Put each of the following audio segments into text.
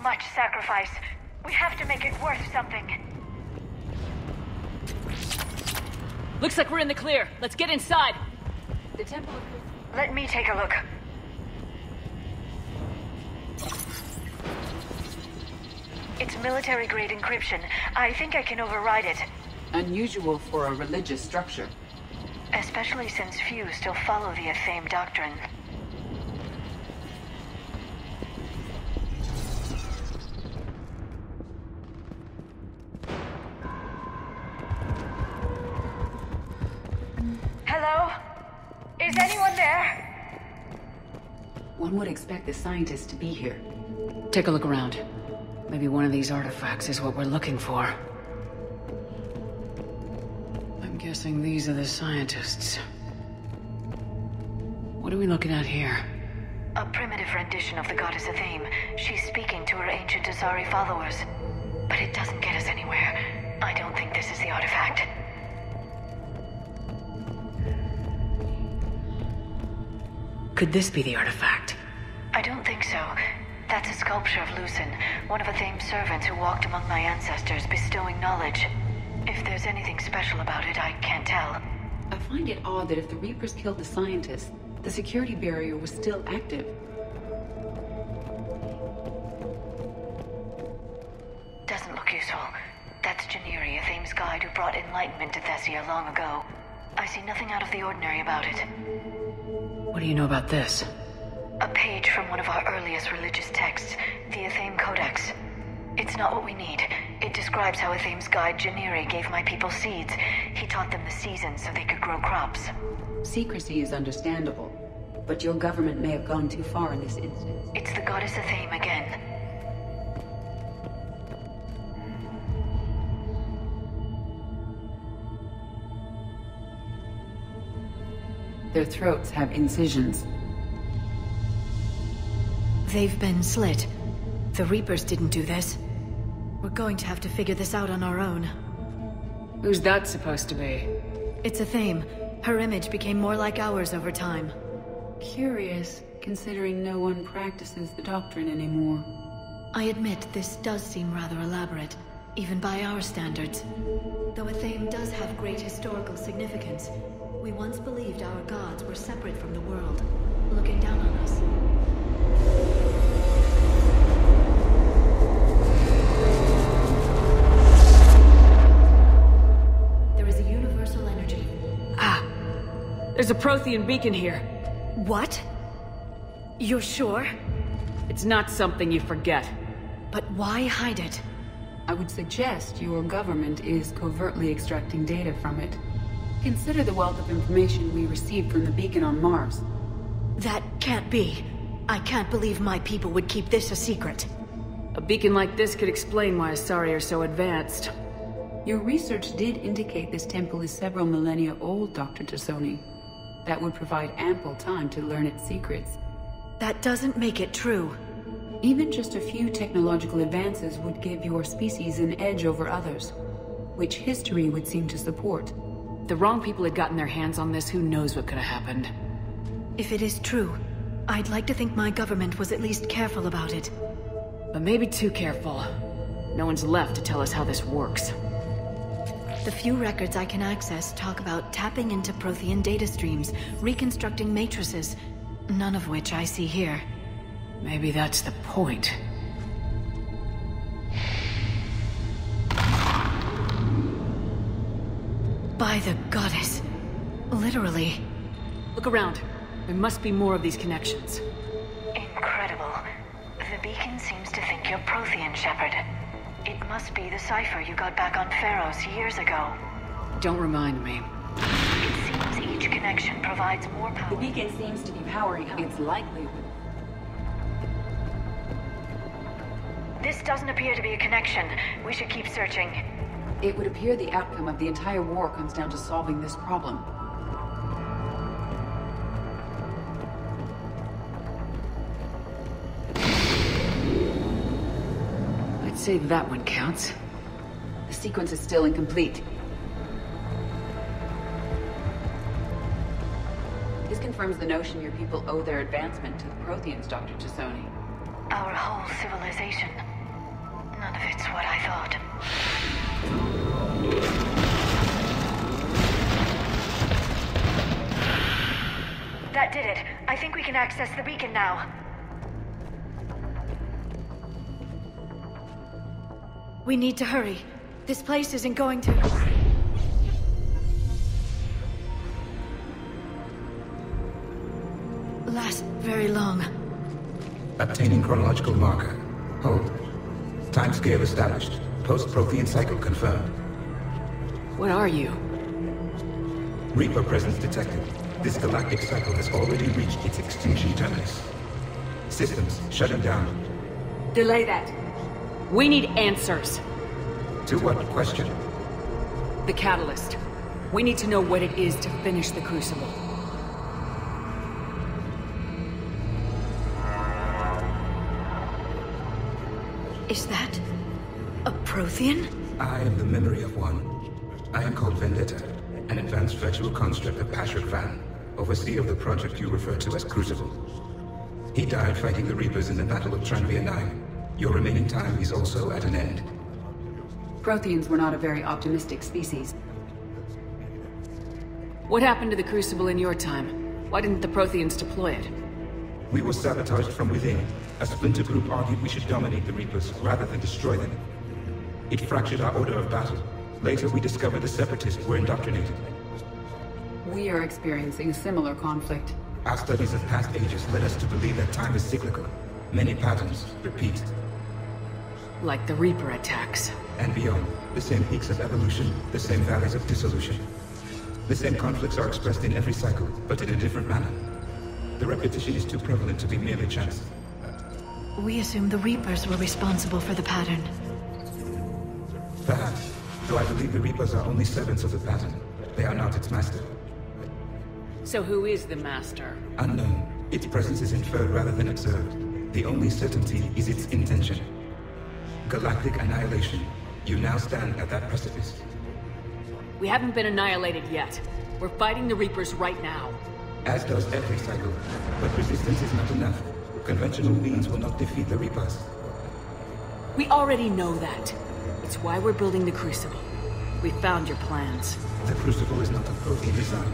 much sacrifice. We have to make it worth something. Looks like we're in the clear. Let's get inside. The temple... Let me take a look. It's military-grade encryption. I think I can override it. Unusual for a religious structure. Especially since few still follow the Athame Doctrine. Hello? Is anyone there? One would expect the scientists to be here. Take a look around. Maybe one of these artifacts is what we're looking for. I'm guessing these are the scientists. What are we looking at here? A primitive rendition of the goddess Athame. She's speaking to her ancient Asari followers. But it doesn't get us anywhere. I don't think this is the artifact. Could this be the artifact? I don't think so. That's a sculpture of Lucen, one of Athame's servants who walked among my ancestors, bestowing knowledge. If there's anything special about it, I can't tell. I find it odd that if the Reapers killed the scientists, the security barrier was still active. Doesn't look useful. That's Janiri, Athame's guide who brought enlightenment to Thessia long ago. I see nothing out of the ordinary about it. What do you know about this? A page from one of our earliest religious texts, the Athame Codex. It's not what we need. It describes how Athame's guide Janiri gave my people seeds. He taught them the seasons so they could grow crops. Secrecy is understandable, but your government may have gone too far in this instance. It's the goddess Athame again. Their throats have incisions. They've been slit. The Reapers didn't do this. We're going to have to figure this out on our own. Who's that supposed to be? It's Athame. Her image became more like ours over time. Curious, considering no one practices the doctrine anymore. I admit this does seem rather elaborate, even by our standards. Though Athame does have great historical significance, we once believed our gods were separate from the world, looking down on us. There is a universal energy. Ah! There's a Prothean beacon here. What? You're sure? It's not something you forget. But why hide it? I would suggest your government is covertly extracting data from it. Consider the wealth of information we received from the beacon on Mars. That can't be. I can't believe my people would keep this a secret. A beacon like this could explain why Asari are so advanced. Your research did indicate this temple is several millennia old, Dr. Tassoni. That would provide ample time to learn its secrets. That doesn't make it true. Even just a few technological advances would give your species an edge over others, which history would seem to support. If the wrong people had gotten their hands on this, who knows what could have happened. If it is true, I'd like to think my government was at least careful about it. But maybe too careful. No one's left to tell us how this works. The few records I can access talk about tapping into Prothean data streams, reconstructing matrices, none of which I see here. Maybe that's the point. By the goddess. Literally. Look around. There must be more of these connections. Incredible. The beacon seems to think you're Prothean, Shepard. It must be the cipher you got back on Pharaohs years ago. Don't remind me. It seems each connection provides more power. The beacon seems to be powering up. It's likely. This doesn't appear to be a connection. We should keep searching. It would appear the outcome of the entire war comes down to solving this problem. I'd say that one counts. The sequence is still incomplete. This confirms the notion your people owe their advancement to the Protheans, Dr. Tassoni. Our whole civilization. None of it's what I thought. That did it. I think we can access the beacon now. We need to hurry. This place isn't going to... last very long. Obtaining chronological marker. Hold. Timescale established. Post-Prothean cycle confirmed. What are you? Reaper presence detected. This galactic cycle has already reached its extinction terminus. Systems shutting down. Delay that. We need answers. To what question? The catalyst. We need to know what it is to finish the Crucible. Is that... a Prothean? I am the memory of one. I am called Vendetta, an advanced virtual construct of Patrick Van, overseer of the project you refer to as Crucible. He died fighting the Reapers in the Battle of Tranvia 9. Your remaining time is also at an end. Protheans were not a very optimistic species. What happened to the Crucible in your time? Why didn't the Protheans deploy it? We were sabotaged from within. A splinter group argued we should dominate the Reapers rather than destroy them. It fractured our order of battle. Later, we discovered the Separatists were indoctrinated. We are experiencing a similar conflict. Our studies of past ages led us to believe that time is cyclical. Many patterns repeat. Like the Reaper attacks. And beyond, the same peaks of evolution, the same valleys of dissolution. The same conflicts are expressed in every cycle, but in a different manner. The repetition is too prevalent to be merely chance. We assumed the Reapers were responsible for the pattern. Perhaps, though I believe the Reapers are only servants of the pattern. They are not its master. So who is the Master? Unknown. Its presence is inferred rather than observed. The only certainty is its intention. Galactic annihilation. You now stand at that precipice. We haven't been annihilated yet. We're fighting the Reapers right now. As does every cycle. But resistance is not enough. Conventional means will not defeat the Reapers. We already know that. It's why we're building the Crucible. We found your plans. The Crucible is not a Prothean design.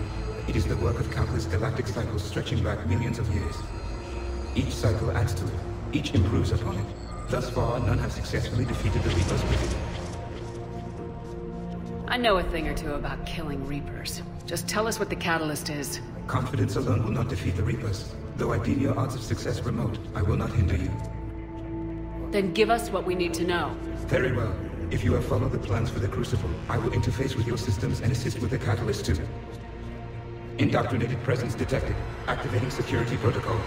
It is the work of countless galactic cycles stretching back millions of years. Each cycle adds to it. Each improves upon it. Thus far, none have successfully defeated the Reapers with it. I know a thing or two about killing Reapers. Just tell us what the catalyst is. Confidence alone will not defeat the Reapers. Though I deem your odds of success remote, I will not hinder you. Then give us what we need to know. Very well. If you have followed the plans for the Crucible, I will interface with your systems and assist with the catalyst too. Indoctrinated presence detected. Activating security protocol.